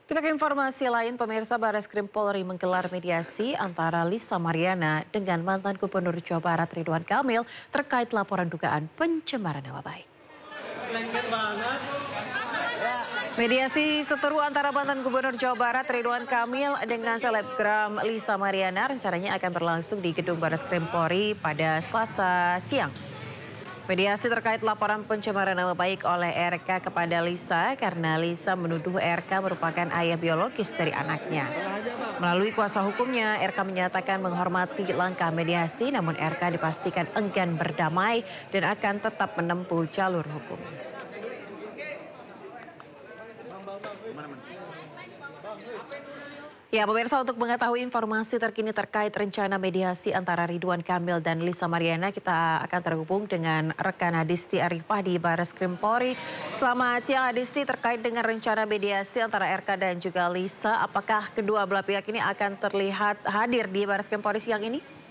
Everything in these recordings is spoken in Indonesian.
Kita ke informasi lain, pemirsa. Barreskrim Polri menggelar mediasi antara Lisa Mariana dengan mantan Gubernur Jawa Barat Ridwan Kamil terkait laporan dugaan pencemaran nama baik. Mediasi seteru antara mantan Gubernur Jawa Barat Ridwan Kamil dengan selebgram Lisa Mariana rencananya akan berlangsung di gedung Barreskrim Polri pada Selasa siang. Mediasi terkait laporan pencemaran nama baik oleh RK kepada Lisa karena Lisa menuduh RK merupakan ayah biologis dari anaknya. Melalui kuasa hukumnya, RK menyatakan menghormati langkah mediasi, namun RK dipastikan enggan berdamai dan akan tetap menempuh jalur hukum. Ya, pemirsa, untuk mengetahui informasi terkini terkait rencana mediasi antara Ridwan Kamil dan Lisa Mariana, kita akan terhubung dengan rekan Adisti Arifah di Barreskrim Polri. Selamat siang Adisti, terkait dengan rencana mediasi antara RK dan juga Lisa, apakah kedua belah pihak ini akan terlihat hadir di Barreskrim Polri siang ini?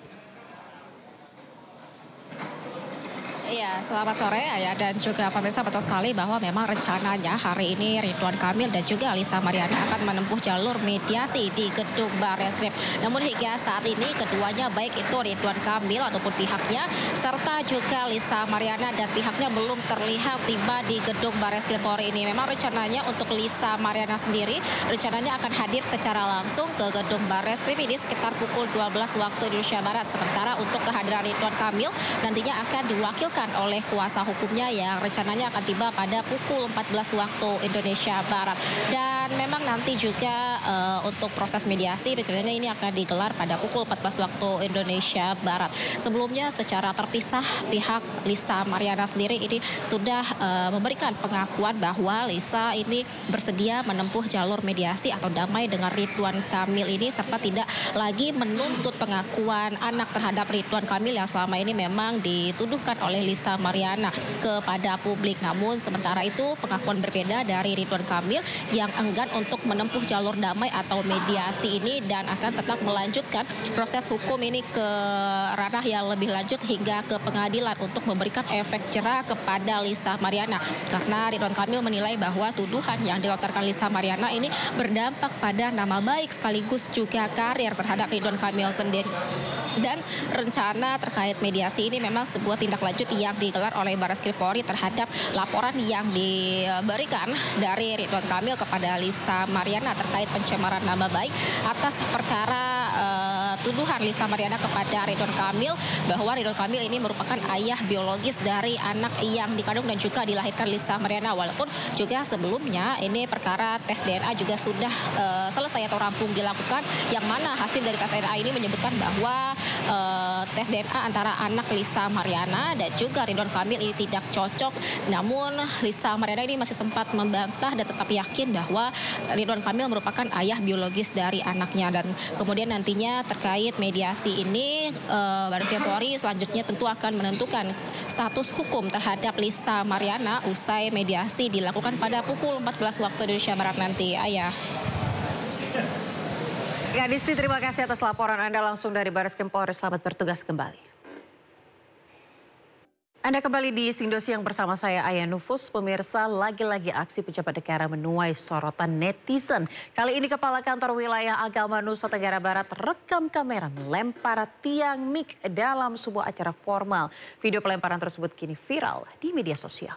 Iya, selamat sore Ayah dan juga pemirsa, betul sekali bahwa memang rencananya hari ini Ridwan Kamil dan juga Lisa Mariana akan menempuh jalur mediasi di gedung Barreskrim. Namun hingga saat ini keduanya, baik itu Ridwan Kamil ataupun pihaknya serta juga Lisa Mariana dan pihaknya belum terlihat tiba di gedung Barreskrim Polri ini. Memang rencananya untuk Lisa Mariana sendiri rencananya akan hadir secara langsung ke gedung Barreskrim ini sekitar pukul 12 waktu Indonesia Barat. Sementara untuk kehadiran Ridwan Kamil nantinya akan diwakilkan oleh kuasa hukumnya yang rencananya akan tiba pada pukul 14 waktu Indonesia Barat. Dan memang nanti juga untuk proses mediasi rencananya ini akan digelar pada pukul 14 waktu Indonesia Barat. Sebelumnya secara terpisah pihak Lisa Mariana sendiri ini sudah memberikan pengakuan bahwa Lisa ini bersedia menempuh jalur mediasi atau damai dengan Ridwan Kamil ini serta tidak lagi menuntut pengakuan anak terhadap Ridwan Kamil yang selama ini memang dituduhkan oleh Lisa Mariana kepada publik. Namun sementara itu pengakuan berbeda dari Ridwan Kamil yang enggan untuk menempuh jalur damai atau mediasi ini dan akan tetap melanjutkan proses hukum ini ke ranah yang lebih lanjut hingga ke pengadilan untuk memberikan efek jera kepada Lisa Mariana. Karena Ridwan Kamil menilai bahwa tuduhan yang dilontarkan Lisa Mariana ini berdampak pada nama baik sekaligus juga karir terhadap Ridwan Kamil sendiri. Dan rencana terkait mediasi ini memang sebuah tindak lanjut yang digelar oleh Barreskrim Polri terhadap laporan yang diberikan dari Ridwan Kamil kepada Lisa Mariana terkait pencemaran nama baik atas perkara tuduhan Lisa Mariana kepada Ridwan Kamil bahwa Ridwan Kamil ini merupakan ayah biologis dari anak yang dikandung dan juga dilahirkan Lisa Mariana. Walaupun juga sebelumnya ini perkara tes DNA juga sudah selesai atau rampung dilakukan, yang mana hasil dari tes DNA ini menyebutkan bahwa tes DNA antara anak Lisa Mariana dan juga Ridwan Kamil ini tidak cocok. Namun Lisa Mariana ini masih sempat membantah dan tetap yakin bahwa Ridwan Kamil merupakan ayah biologis dari anaknya. Dan kemudian nantinya terkait mediasi ini Barreskrim Polri selanjutnya tentu akan menentukan status hukum terhadap Lisa Mariana usai mediasi dilakukan pada pukul 14 waktu Indonesia Barat nanti. Ayah. Ya, Disti, terima kasih atas laporan Anda langsung dari Barreskrim Polri. Selamat bertugas kembali. Anda kembali di Sindosiang bersama saya Ayah Nufus. Pemirsa, lagi-lagi aksi pejabat negara menuai sorotan netizen. Kali ini Kepala Kantor Wilayah Agama Nusa Tenggara Barat rekam kamera melempar tiang mik dalam sebuah acara formal. Video pelemparan tersebut kini viral di media sosial.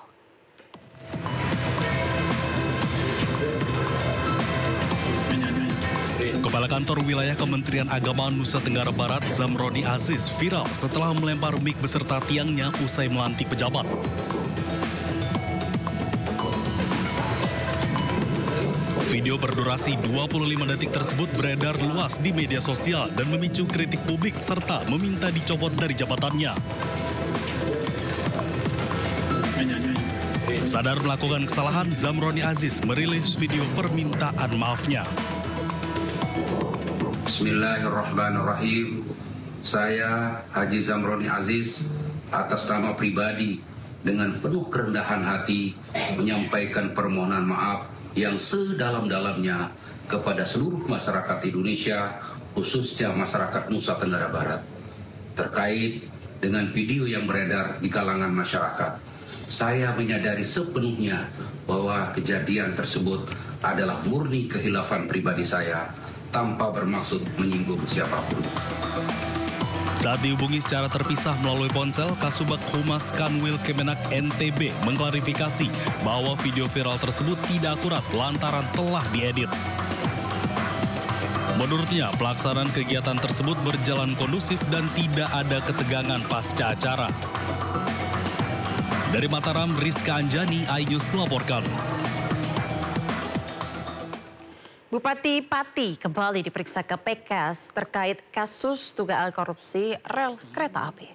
Kepala Kantor Wilayah Kementerian Agama Nusa Tenggara Barat Zamroni Aziz viral setelah melempar mik beserta tiangnya usai melantik pejabat. Video berdurasi 25 detik tersebut beredar luas di media sosial dan memicu kritik publik serta meminta dicopot dari jabatannya. Sadar melakukan kesalahan, Zamroni Aziz merilis video permintaan maafnya. Bismillahirrahmanirrahim. Saya Haji Zamroni Aziz atas nama pribadi dengan penuh kerendahan hati menyampaikan permohonan maaf yang sedalam-dalamnya kepada seluruh masyarakat Indonesia, khususnya masyarakat Nusa Tenggara Barat, terkait dengan video yang beredar di kalangan masyarakat. saya menyadari sepenuhnya bahwa kejadian tersebut adalah murni kehilafan pribadi saya tanpa bermaksud menyinggung siapapun. Saat dihubungi secara terpisah melalui ponsel, Kasubag Humas Kanwil Kemenak NTB mengklarifikasi bahwa video viral tersebut tidak akurat lantaran telah diedit. Menurutnya, pelaksanaan kegiatan tersebut berjalan kondusif dan tidak ada ketegangan pasca acara. Dari Mataram, Rizka Anjani, iNews melaporkan. Bupati Pati kembali diperiksa KPK terkait kasus dugaan korupsi rel kereta api.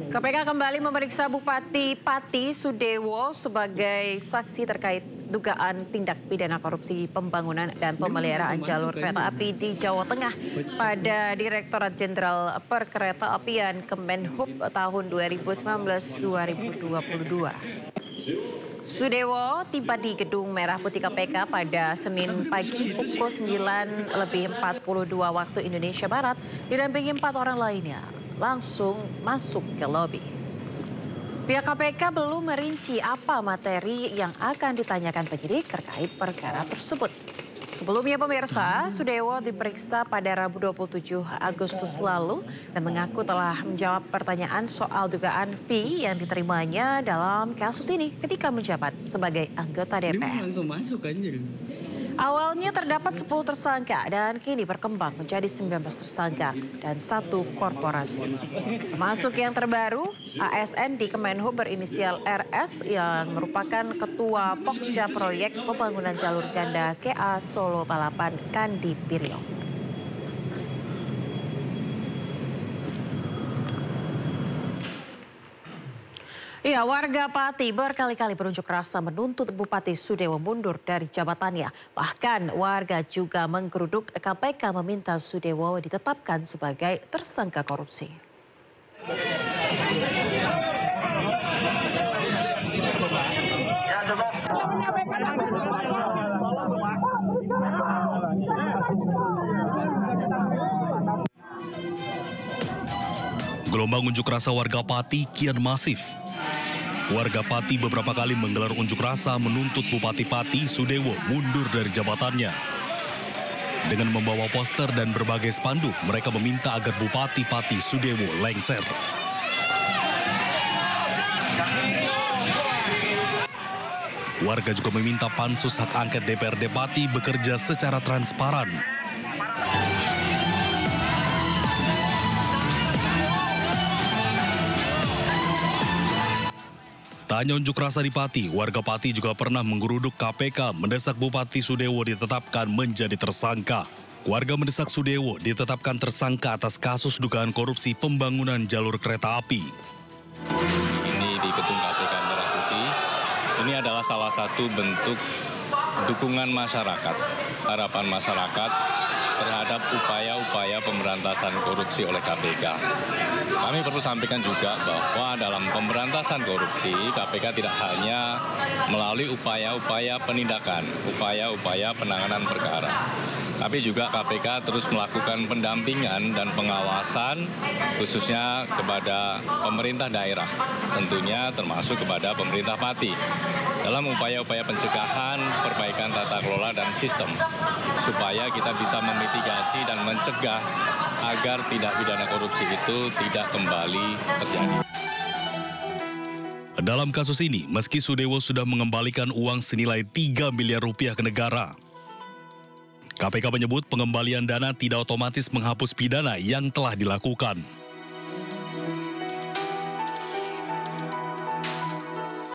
KPK kembali memeriksa Bupati Pati Sudewo sebagai saksi terkait dugaan tindak pidana korupsi pembangunan dan pemeliharaan jalur kereta api di Jawa Tengah pada Direktorat Jenderal Perkeretaapian Kemenhub tahun 2019-2022. Sudewo tiba di Gedung Merah Putih KPK pada Senin pagi pukul 9:42 waktu Indonesia Barat didampingi 4 orang lainnya langsung masuk ke lobi. Pihak KPK belum merinci apa materi yang akan ditanyakan penyidik terkait perkara tersebut. Sebelumnya pemirsa, Sudewo diperiksa pada Rabu 27 Agustus lalu dan mengaku telah menjawab pertanyaan soal dugaan fee yang diterimanya dalam kasus ini ketika menjabat sebagai anggota DPR. Awalnya terdapat 10 tersangka dan kini berkembang menjadi 19 tersangka dan 1 korporasi. Termasuk yang terbaru, ASN di Kemenhub berinisial RS yang merupakan Ketua Pokja Proyek Pembangunan Jalur Ganda KA Solo Balapan Kandi Priok. Ya, warga Pati berkali-kali berunjuk rasa menuntut Bupati Sudewo mundur dari jabatannya. Bahkan warga juga menggeruduk KPK meminta Sudewo ditetapkan sebagai tersangka korupsi. Gelombang unjuk rasa warga Pati kian masif. Warga Pati beberapa kali menggelar unjuk rasa menuntut Bupati Pati Sudewo mundur dari jabatannya. Dengan membawa poster dan berbagai spanduk, mereka meminta agar Bupati Pati Sudewo lengser. Warga juga meminta Pansus Hak Angket DPRD Pati bekerja secara transparan. Tak hanya unjuk rasa di Pati, warga Pati juga pernah menggeruduk KPK mendesak Bupati Sudewo ditetapkan menjadi tersangka. Warga mendesak Sudewo ditetapkan tersangka atas kasus dugaan korupsi pembangunan jalur kereta api. Ini di Gedung KPK Merah Putih, ini adalah salah satu bentuk dukungan masyarakat, harapan masyarakat terhadap upaya-upaya pemberantasan korupsi oleh KPK. Kami perlu sampaikan juga bahwa dalam pemberantasan korupsi, KPK tidak hanya melalui upaya-upaya penindakan, upaya-upaya penanganan perkara, tapi juga KPK terus melakukan pendampingan dan pengawasan khususnya kepada pemerintah daerah, tentunya termasuk kepada pemerintah Pati, dalam upaya-upaya pencegahan, perbaikan tata kelola dan sistem, supaya kita bisa memitigasi dan mencegah agar tindak pidana korupsi itu tidak kembali terjadi. Dalam kasus ini, meski Sudewo sudah mengembalikan uang senilai 3 miliar rupiah ke negara, KPK menyebut pengembalian dana tidak otomatis menghapus pidana yang telah dilakukan.